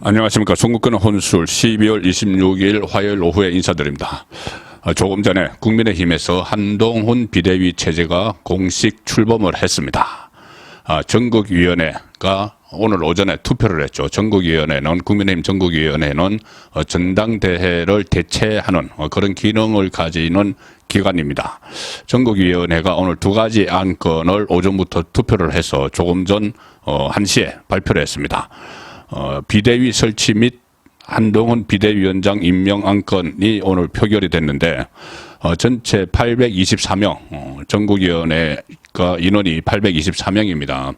안녕하십니까. 송국근 혼술 12월 26일 화요일 오후에 인사드립니다. 조금 전에 국민의힘에서 한동훈 비대위 체제가 공식 출범을 했습니다. 전국위원회가 오늘 오전에 투표를 했죠. 전국위원회는, 국민의힘 전국위원회는 전당대회를 대체하는 그런 기능을 가지는 기관입니다. 전국위원회가 오늘 두 가지 안건을 오전부터 투표를 해서 조금 전 1시에 발표를 했습니다. 비대위 설치 및 한동훈 비대위원장 임명 안건이 오늘 표결이 됐는데 전체 824명, 전국위원회가 인원이 824명입니다.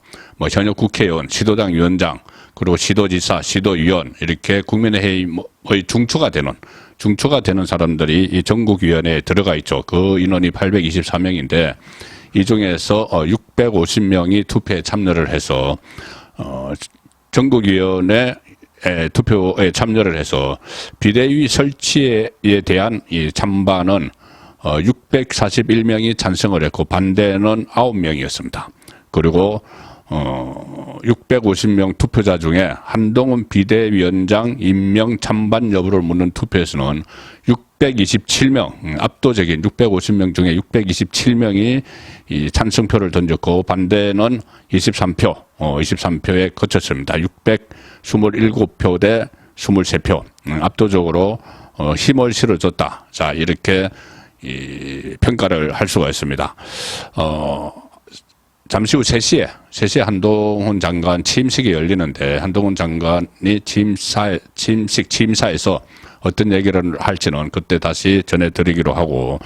현역 국회의원, 시도당 위원장, 그리고 시도지사, 시도위원 이렇게 국민의힘의 중추가 되는 사람들이 이 전국위원회에 들어가 있죠. 그 인원이 824명인데 이 중에서 650명이 투표에 참여를 해서 전국위원회 투표에 참여를 해서 비대위 설치에 대한 이 찬반은 641명이 찬성을 했고 반대는 9명이었습니다. 그리고 650명 투표자 중에 한동훈 비대위원장 임명 찬반 여부를 묻는 투표에서는 627명, 압도적인 650명 중에 627명이 이 찬성표를 던졌고 반대는 23표, 23표에 그쳤습니다. 627표 대 23표. 압도적으로 힘을 실어줬다. 자, 이렇게 평가를 할 수가 있습니다. 잠시 후 3시에 한동훈 장관 취임식이 열리는데 한동훈 장관이 취임사에서 어떤 얘기를 할지는 그때 다시 전해드리기로 하고,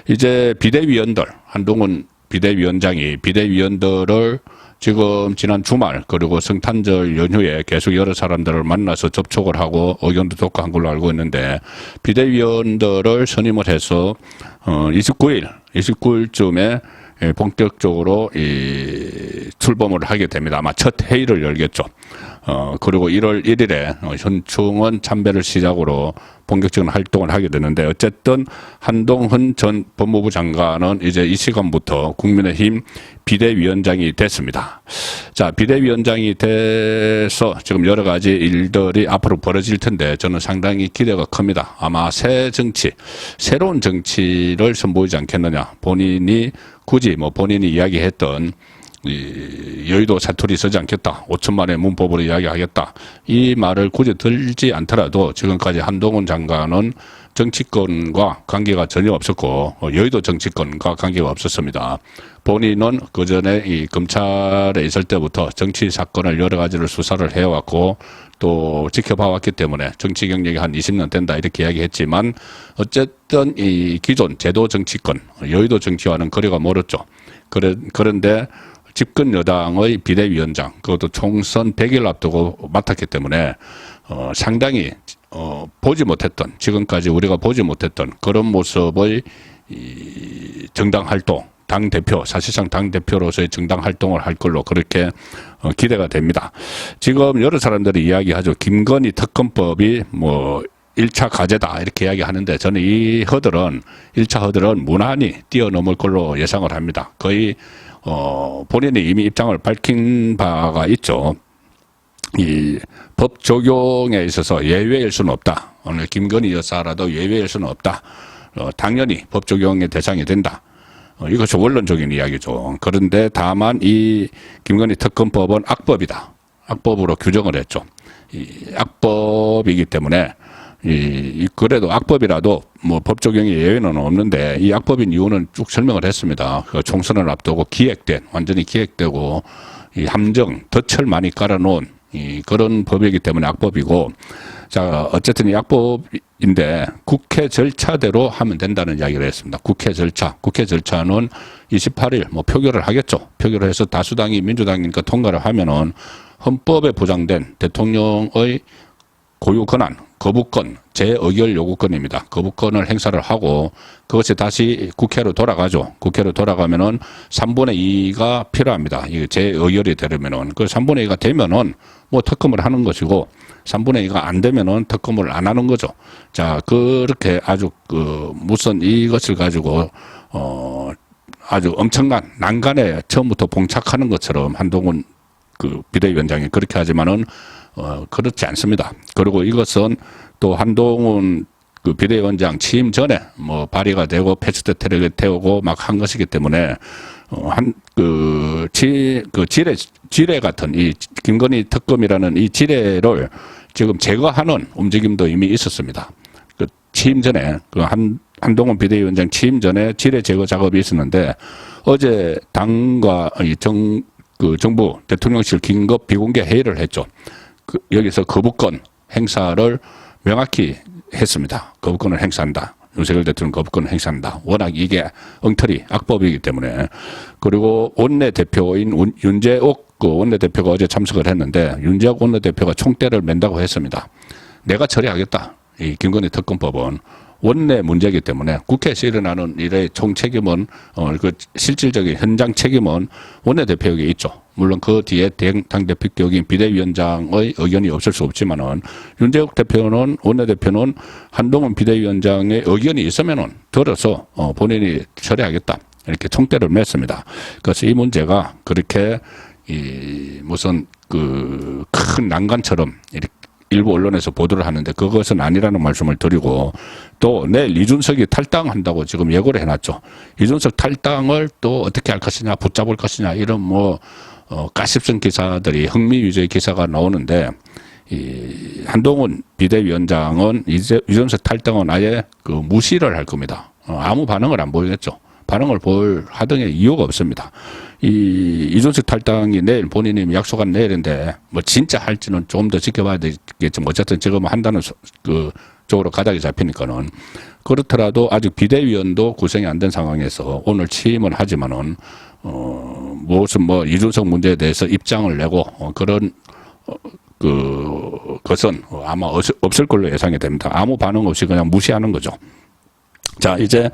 이제 비대위원들, 한동훈 비대위원장이 비대위원들을 지금 지난 주말 그리고 성탄절 연휴에 계속 여러 사람들을 만나서 접촉을 하고 의견도 듣고 한 걸로 알고 있는데, 비대위원들을 선임을 해서 29일쯤에 본격적으로 출범을 하게 됩니다. 아마 첫 회의를 열겠죠. 그리고 1월 1일에 현충원 참배를 시작으로 본격적인 활동을 하게 되는데, 어쨌든 한동훈 전 법무부 장관은 이제 이 시간부터 국민의힘 비대위원장이 됐습니다. 자, 비대위원장이 돼서 지금 여러 가지 일들이 앞으로 벌어질 텐데 저는 상당히 기대가 큽니다. 아마 새로운 정치를 선보이지 않겠느냐. 본인이 굳이 본인이 이야기했던 여의도 사투리 쓰지 않겠다, 5천만의 문법으로 이야기하겠다, 이 말을 굳이 들지 않더라도 지금까지 한동훈 장관은 정치권과 관계가 전혀 없었고 여의도 정치권과 관계가 없었습니다. 본인은 그전에 이 검찰에 있을 때부터 정치 사건을 여러 가지를 수사를 해왔고 또 지켜봐왔기 때문에 정치 경력이 한 20년 된다 이렇게 이야기했지만, 어쨌든 이 기존 제도 정치권, 여의도 정치와는 거리가 멀었죠. 그런데 집권 여당의 비대위원장, 그것도 총선 100일 앞두고 맡았기 때문에 상당히 보지 못했던, 지금까지 우리가 보지 못했던 그런 모습의 정당 활동, 당대표, 사실상 당대표로서의 정당 활동을 할 걸로 그렇게 기대가 됩니다. 지금 여러 사람들이 이야기하죠. 김건희 특검법이 1차 과제다 이렇게 이야기하는데, 저는 이 1차 허들은 무난히 뛰어넘을 걸로 예상을 합니다. 거의 본인이 이미 입장을 밝힌 바가 있죠. 이 법 적용에 있어서 예외일 수는 없다. 오늘 김건희 여사라도 예외일 수는 없다. 당연히 법 적용의 대상이 된다. 이것이 원론적인 이야기죠. 그런데 다만 이 김건희 특검법은 악법이다. 악법으로 규정을 했죠. 이 악법이기 때문에 그래도 악법이라도 법 적용의 예외는 없는데, 이 악법인 이유는 쭉 설명을 했습니다. 총선을 앞두고 완전히 기획되고 이 함정, 덫을 많이 깔아놓은 그런 법이기 때문에 악법이고, 자, 어쨌든 이 악법인데 국회 절차대로 하면 된다는 이야기를 했습니다. 국회 절차는 28일 표결을 하겠죠. 표결을 해서 다수당이 민주당이니까 통과를 하면은 헌법에 보장된 대통령의 고유 권한, 거부권, 재의결 요구권입니다. 거부권을 행사를 하고 그것이 다시 국회로 돌아가죠. 국회로 돌아가면은 3분의 2가 필요합니다. 이게 재의결이 되려면은, 그 3분의 2가 되면은 특검을 하는 것이고 3분의 2가 안 되면은 특검을 안 하는 거죠. 자, 그렇게 아주 무슨 이것을 가지고 아주 엄청난 난간에 처음부터 봉착하는 것처럼 한동훈 비대위원장이 그렇게 하지만은 그렇지 않습니다. 그리고 이것은 또 한동훈 그 비대위원장 취임 전에 뭐 발의가 되고 패스트 트랙에 태우고 막 한 것이기 때문에 지뢰 같은 이 김건희 특검이라는 이 지뢰를 지금 제거하는 움직임도 이미 있었습니다. 그 취임 전에 한동훈 비대위원장 취임 전에 지뢰 제거 작업이 있었는데 어제 당과 정부 대통령실 긴급 비공개 회의를 했죠. 여기서 거부권 행사를 명확히 했습니다. 거부권을 행사한다. 윤석열 대통령 거부권을 행사한다. 워낙 이게 엉터리 악법이기 때문에. 그리고 원내대표인 윤재옥 원내대표가 어제 참석을 했는데 윤재옥 원내대표가 총대를 맨다고 했습니다. 내가 처리하겠다. 이 김건희 특검법은 원내 문제이기 때문에 국회에서 일어나는 일의 총책임은 그 실질적인 현장 책임은 원내대표에게 있죠. 물론 그 뒤에 당대표 격인 비대위원장의 의견이 없을 수 없지만은 윤재욱 원내대표는 한동훈 비대위원장의 의견이 있으면은 들어서 본인이 처리하겠다. 이렇게 총대를 맸습니다. 그래서 이 문제가 그렇게 무슨 그 큰 난관처럼 이렇게 일부 언론에서 보도를 하는데 그것은 아니라는 말씀을 드리고 또 내일 이준석이 탈당한다고 지금 예고를 해놨죠. 이준석 탈당을 또 어떻게 할 것이냐 붙잡을 것이냐 이런 가십성 기사들이 흥미 위주의 기사가 나오는데 이 한동훈 비대위원장은 이준석 탈당은 아예 그 무시를 할 겁니다. 아무 반응을 안 보이겠죠. 반응을 볼 하등의 이유가 없습니다. 이준석 탈당이 내일 본인이 약속한 내일인데 뭐 진짜 할지는 좀 더 지켜봐야 되겠지만 어쨌든 지금 한다는 그 쪽으로 가닥이 잡히니까는 그렇더라도 아직 비대위원도 구성이 안 된 상황에서 오늘 취임을 하지만은 무슨 이준석 문제에 대해서 입장을 내고 그런 것은 아마 없을 걸로 예상이 됩니다. 아무 반응 없이 그냥 무시하는 거죠. 자, 이제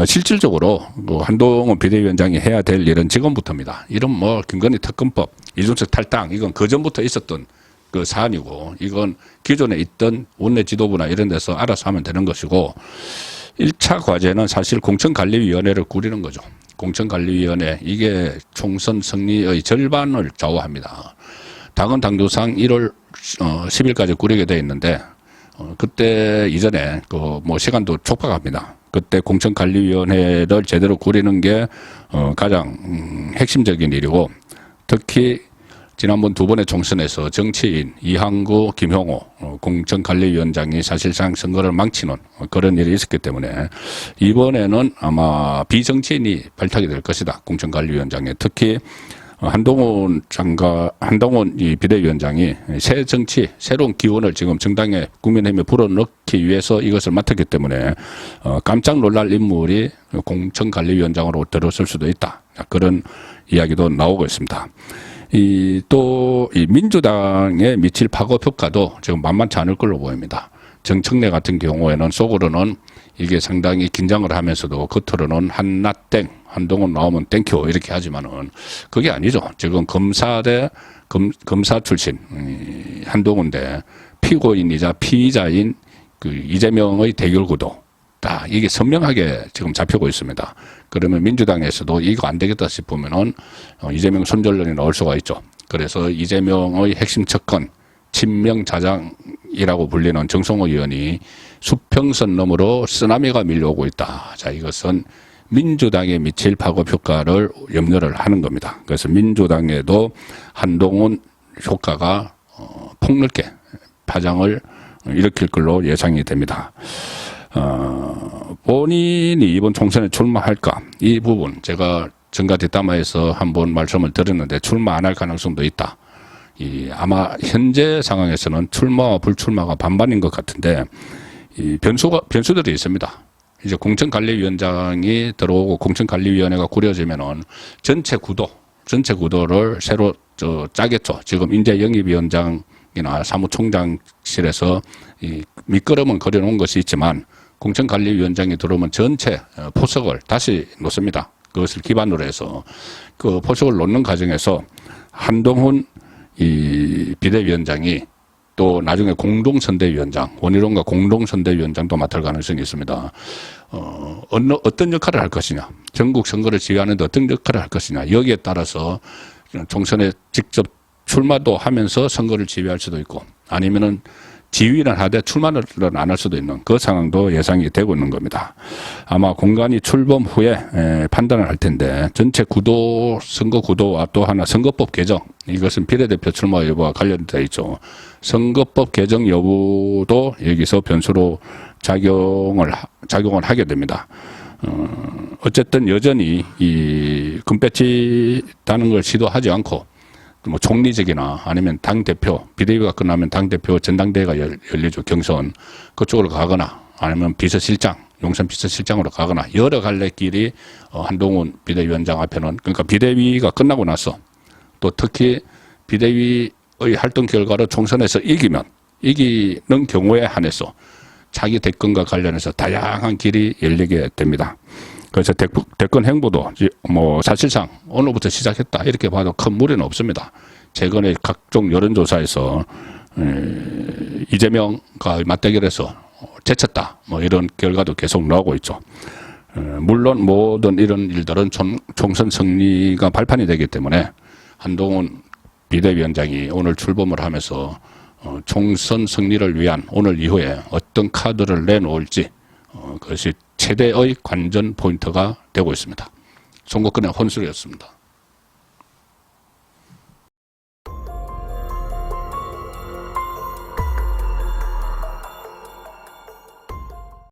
실질적으로 한동훈 비대위원장이 해야 될 일은 지금부터입니다. 이런 김건희 특검법, 이준석 탈당 이건 그전부터 있었던 그 사안이고 이건 기존에 있던 원내 지도부나 이런 데서 알아서 하면 되는 것이고 1차 과제는 사실 공천관리위원회를 꾸리는 거죠. 공천관리위원회 이게 총선 승리의 절반을 좌우합니다. 당은 당조상 1월 10일까지 꾸리게 돼 있는데 그때 이전에 시간도 촉박합니다. 그때 공천관리위원회를 제대로 꾸리는 게 가장 핵심적인 일이고 특히 지난번 두 번의 총선에서 정치인 이항구, 김형호 공천관리위원장이 사실상 선거를 망치는 그런 일이 있었기 때문에 이번에는 아마 비정치인이 발탁이 될 것이다. 공천관리위원장에 특히 한동훈 이 비대위원장이 새 정치, 새로운 기운을 지금 정당에 국민의힘에 불어넣기 위해서 이것을 맡았기 때문에 깜짝 놀랄 인물이 공천관리위원장으로 들어설 수도 있다. 그런 이야기도 나오고 있습니다. 이 민주당에 미칠 파급 효과도 지금 만만치 않을 걸로 보입니다. 정청래 같은 경우에는 속으로는 이게 상당히 긴장을 하면서도 겉으로는 한나땡, 한동훈 나오면 땡큐 이렇게 하지만은 그게 아니죠. 지금 검사 출신 한동훈 대 피고인이자 피의자인 그 이재명의 대결 구도 다 이게 선명하게 지금 잡히고 있습니다. 그러면 민주당에서도 이거 안 되겠다 싶으면은 이재명 손절론이 나올 수가 있죠. 그래서 이재명의 핵심 척건 친명자장이라고 불리는 정성호 의원이 수평선 너머로 쓰나미가 밀려오고 있다. 자, 이것은 민주당에 미칠 파급 효과를 염려를 하는 겁니다. 그래서 민주당에도 한동훈 효과가 폭넓게 파장을 일으킬 걸로 예상이 됩니다. 본인이 이번 총선에 출마할까? 이 부분 제가 정가 뒷담화에서 한번 말씀을 드렸는데 출마 안 할 가능성도 있다. 아마 현재 상황에서는 출마와 불출마가 반반인 것 같은데 변수들이 있습니다. 이제 공천관리위원장이 들어오고 공천관리위원회가 꾸려지면은 전체 구도를 새로 짜겠죠. 지금 인재영입위원장이나 사무총장실에서 밑거름은 그려놓은 것이 있지만 공천관리위원장이 들어오면 전체 포석을 다시 놓습니다. 그것을 기반으로 해서 그 포석을 놓는 과정에서 한동훈 비대위원장이 또 나중에 공동선대위원장, 원희룡과 공동선대위원장도 맡을 가능성이 있습니다. 어떤 역할을 할 것이냐, 전국 선거를 지휘하는데 어떤 역할을 할 것이냐, 여기에 따라서 총선에 직접 출마도 하면서 선거를 지휘할 수도 있고 아니면은 지휘는 하되 출마를 안 할 수도 있는 그 상황도 예상이 되고 있는 겁니다. 아마 공관위 출범 후에 판단을 할 텐데 전체 구도, 선거 구도와 또 하나 선거법 개정, 이것은 비례대표 출마 여부와 관련되어 있죠. 선거법 개정 여부도 여기서 변수로 작용을 하게 됩니다. 어쨌든 여전히 이 금배치 다는 걸 시도하지 않고 뭐 총리직이나 아니면 당대표, 비대위가 끝나면 당대표 전당대회가 열리죠. 경선. 그쪽으로 가거나 아니면 비서실장, 용산 비서실장으로 가거나 여러 갈래 길이 한동훈 비대위원장 앞에는, 그러니까 비대위가 끝나고 나서 또 특히 비대위의 활동 결과로 총선에서 이기는 경우에 한해서 자기 대권과 관련해서 다양한 길이 열리게 됩니다. 그래서 대권 행보도 뭐 사실상 오늘부터 시작했다 이렇게 봐도 큰 무리는 없습니다. 최근에 각종 여론조사에서 이재명과 맞대결해서 제쳤다 뭐 이런 결과도 계속 나오고 있죠. 물론 모든 이런 일들은 총선 승리가 발판이 되기 때문에 한동훈 비대위원장이 오늘 출범을 하면서 총선 승리를 위한 오늘 이후에 어떤 카드를 내놓을지 그것이 최대의 관전 포인트가 되고 있습니다. 송국근의 혼술이었습니다.